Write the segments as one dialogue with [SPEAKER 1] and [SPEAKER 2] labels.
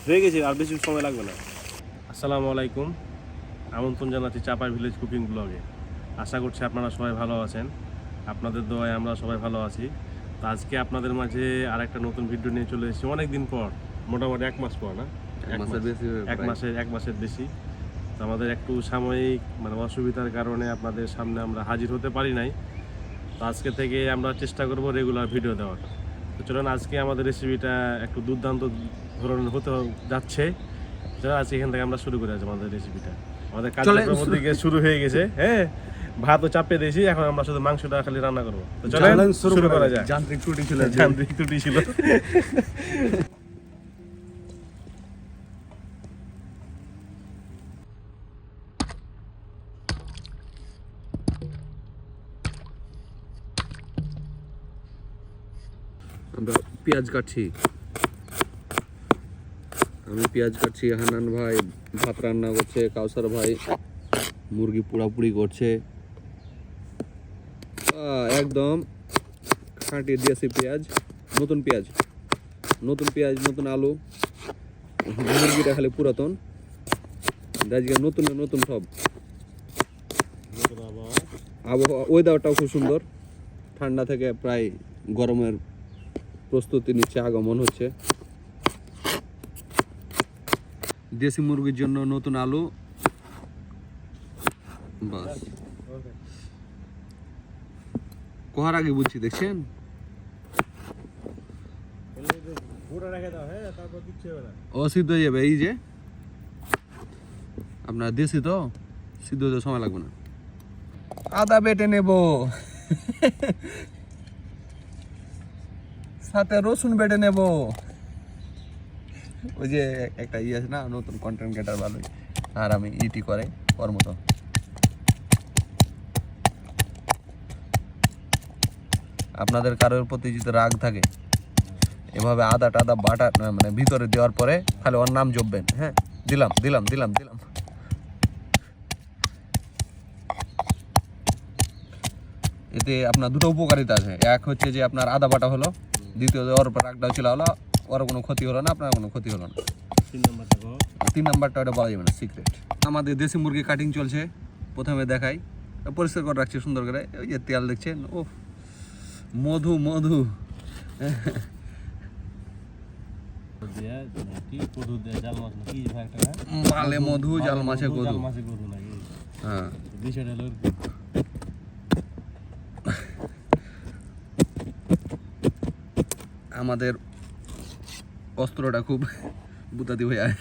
[SPEAKER 1] হয়ে গেছে, আর বেশি সময় লাগবে না। আসসালামু আলাইকুম, আমন্ত্রণ জানাচ্ছি চাপাই ভিলেজ কুকিং ব্লগে। আশা করছি আপনারা সবাই ভালো আছেন। আপনাদের দোয়ায় আমরা সবাই ভালো আছি। তো আজকে আপনাদের মাঝে আর একটা নতুন ভিডিও নিয়ে চলে এসেছি অনেক দিন পর, মোটামুটি 1 মাস পর না, এক মাসের বেশি। তো আমাদের একটু সাময়িক অসুবিধার কারণে আপনাদের সামনে আমরা হাজির হতে পারি নাই। তো আজকে থেকে আমরা চেষ্টা করব রেগুলার ভিডিও দেওয়ার। তো চলুন, আজকে আমাদের রেসিপিটা একটু দুর্দান্ত ধরনের হতে যাচ্ছে। চলুন আজকে এখান থেকে আমরা শুরু করে আছি আমাদের রেসিপিটা। আমাদের কার্যক্রম দিকে শুরু হয়ে গেছে। হ্যাঁ, ভাতও চাপিয়ে দিয়েছি, এখন আমরা শুধু মাংসটা খালি রান্না করবো। তো চলেন শুরু করা যায়। যান্ত্রিক ত্রুটি ছিল।
[SPEAKER 2] আমরা পেঁয়াজ কাটছি, আমি পেঁয়াজ কাটছি, হান্নান ভাই ভাত রান্না করছে, কাউসার ভাই মুরগি পোড়াপুড়ি করছে। একদম খাঁটি দিয়েছি পেঁয়াজ, নতুন নতুন আলু। মুরগিটা খালি পুরাতন, আজকে নতুন নতুন সব। আবহাওয়া ওয়েদারটাও খুব সুন্দর, ঠান্ডা থেকে প্রায় গরমের প্রস্তুতি নিচ্ছে, আগমন হচ্ছে। দেশি মুরগির জন্য নতুন আলু, বাস কোহার আগে বুঝছি, দেখছেন ও সিদ্ধ হয়ে যাবে। এই যে আপনার দেশি তো সিদ্ধ হতে সময় লাগবে না। আদা বেটে নেব, সাথে রসুন বেটে নেব। ওই যে একটা আছে না, নতুন কন্টেন্ট ক্রিয়েটার ভালোই, আর আমি ইটি করে ওর মতো। আপনাদের কারোর প্রতি যদি রাগ থাকে, এভাবে আদা টাদা বাটা ভিতরে দেওয়ার পরে খালি ওর নাম জপবেন। হ্যাঁ, দিলাম দিলাম দিলাম দিলাম। এতে আপনার দুটো উপকারিতা আছে। এক হচ্ছে যে আপনার আদা বাটা হলো, দ্বিতীয়ত ওর উপর রাগটা ছিল হলো, ওর কোনো ক্ষতি হলো না, আপনার কোনো ক্ষতি হলো না। 3 নাম্বারটা ওটা বলা যাবে না, সিক্রেট। আমাদের দেশি মুরগি কাটিং চলছে। প্রথমে দেখাই, পরিষ্কার করে রাখছি সুন্দর করে। ওই যে তেল দেখছেন, ও মধু মধু। মালে মধু, জাল মাছে গধু। হ্যাঁ, আমাদের অস্ত্রটা খুব বুতাদি হয়ে যায়।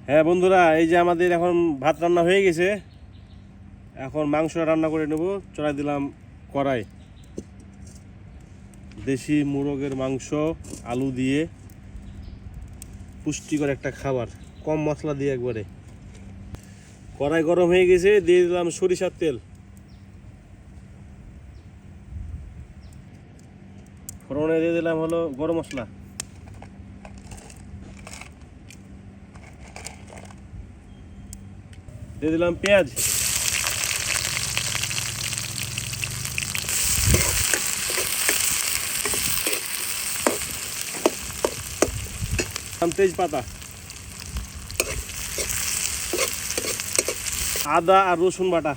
[SPEAKER 1] হ্যাঁ বন্ধুরা, এই যে আমাদের এখন ভাত রান্না হয়ে গেছে, এখন মাংসটা রান্না করে নেব। চড়াই দিলাম কড়াই, দেশি মুরগের মাংস আলু দিয়ে, পুষ্টিকর একটা খাবার, কম মশলা দিয়ে একবারে। কড়াই গরম হয়ে গেছে, দিয়ে দিলাম সরিষার তেল, ফোড়নে দিয়ে দিলাম হলো গরম মশলা, দিয়ে দিলাম পেঁয়াজ, তেজপাতা, আদা আর রসুন বাটা।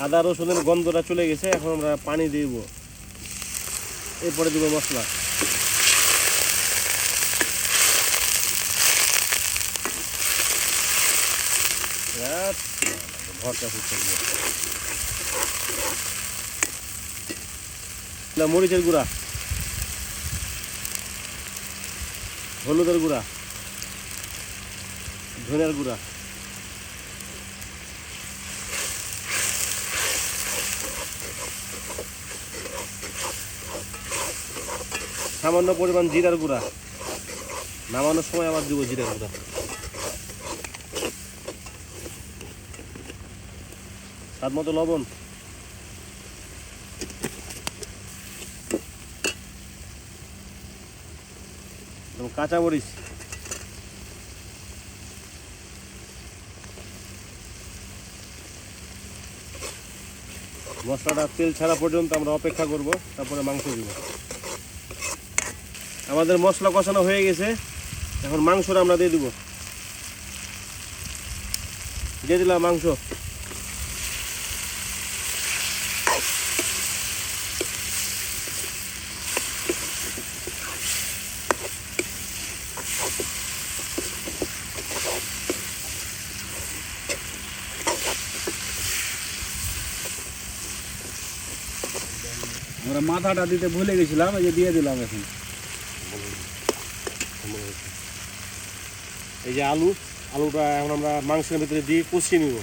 [SPEAKER 1] আদা রসুনের গন্ধটা চলে গেছে, এখন আমরা পানি দিব, এরপরে দিব মশলা। ভরটা ফুটছে, মরিচের গুঁড়া, হলুদের গুঁড়া, ধনিয়ার গুঁড়া, সামান্য পরিমাণ জিরার গুঁড়া। নামানোর সময় আবার দিব জিরার গুঁড়া। স্বাদ মতো লবণ, কাঁচামরিচ, মশলাটা তেল ছাড়া পর্যন্ত আমরা অপেক্ষা করব, তারপরে মাংস দিব। আমাদের মশলা কষানো হয়ে গেছে, এখন মাংসটা আমরা দিয়ে দিব। দিয়ে দিলাম মাংস।
[SPEAKER 3] আমরা মাথাটা দিতে ভুলে গেছিলাম, এই যে দিয়ে দিলাম এখন।
[SPEAKER 1] এই যে আলুটা এখন আমরা মাংসের ভিতরে দিয়ে কষিয়ে নিব।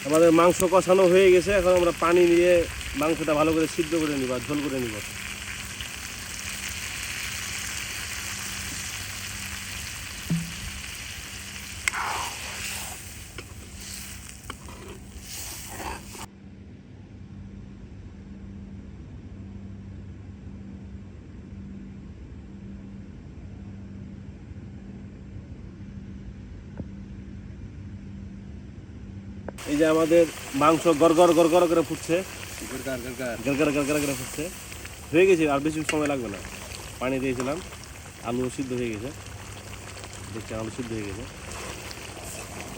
[SPEAKER 1] আমাদের মাংস কষানো হয়ে গেছে, এখন আমরা পানি দিয়ে মাংসটা ভালো করে সিদ্ধ করে নিব আর ঝোল করে নিব। এই যে আমাদের মাংস গড়গড় গড়গড় করে ফুটছে, গড়গড় গড়গড় করে ফুটছে, হয়ে গেছে। আর বেশি সময় লাগবে না। পানি দিয়েছিলাম, আলু সিদ্ধ হয়ে গেছে, দেখছি আলু সিদ্ধ হয়ে গেছে।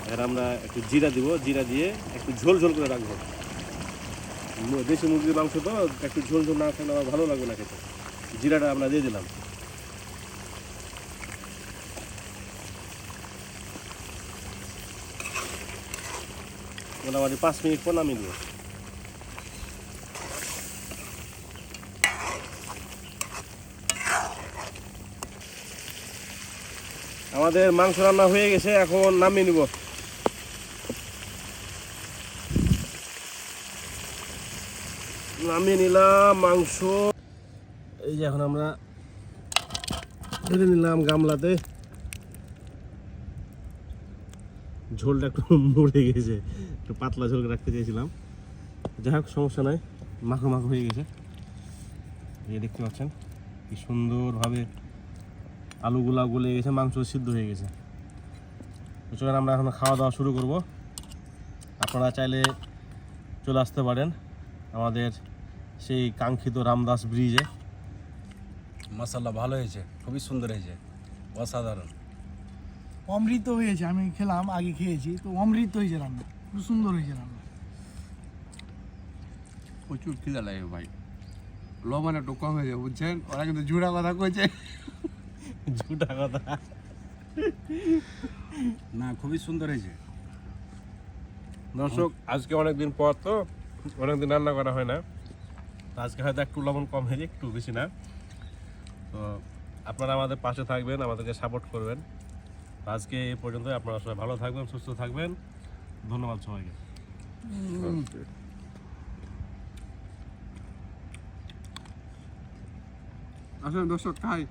[SPEAKER 1] এবার আমরা একটু জিরা দিব, জিরা দিয়ে একটু ঝোল ঝোল করে রাখবো। দেশি মুরগির মাংস তো একটু ঝোল ঝোল না খেলে আমার ভালো লাগবে না খেতে। জিরাটা আমরা দিয়ে দিলাম। মোটামুটি 5 মিনিট পর নামিয়ে দেবো। আমাদের মাংস রান্না হয়ে গেছে, এখন নামিয়ে নিব। নামিয়ে নিলাম মাংস। এই যে এখন আমরা ঢেলে নিলাম গামলাতে। ঝোলটা একটু মরে গেছে, একটু পাতলা ঝোল রাখতে চেয়েছিলাম। যাই হোক, সমস্যা নাই, মাখো মাখো হয়ে গেছে। এই দেখতে পাচ্ছেন কি সুন্দরভাবে আলুগুলা গলে গেছে, মাংস সিদ্ধ হয়ে গেছে। তো চলেন আমরা এখন খাওয়া দাওয়া শুরু করব। আপনারা চাইলে চলে আসতে পারেন আমাদের সেই কাঙ্ক্ষিত রামদাস ব্রিজে।
[SPEAKER 3] মশলা ভালো হয়েছে, খুবই সুন্দর হয়েছে, অসাধারণ।
[SPEAKER 4] অমৃত হয়েছে। আমি খেলাম, আগে খেয়েছি তো অমৃত হয়েছে রান্না, খুব সুন্দর হয়েছে রান্না।
[SPEAKER 2] প্রচুর খিদা লাগে ভাই, লবণ একটু কম হয়ে যায় বুঝছেন। ওরা কিন্তু জুড়া কথা কইছে,
[SPEAKER 1] ঝুটা কথা
[SPEAKER 3] না, খুবই সুন্দর হয়েছে।
[SPEAKER 1] দর্শক, আজকে অনেকদিন পর, তো অনেকদিন রান্না করা হয় না, তো আজকে হয়তো একটু লবণ কম হয়েছে, একটু বেশি না। তো আপনারা আমাদের পাশে থাকবেন, আমাদেরকে সাপোর্ট করবেন। তো আজকে এই পর্যন্ত। আপনারা সবাই ভালো থাকবেন, সুস্থ থাকবেন। ধন্যবাদ সবাইকে।
[SPEAKER 2] আসলে দর্শক খাই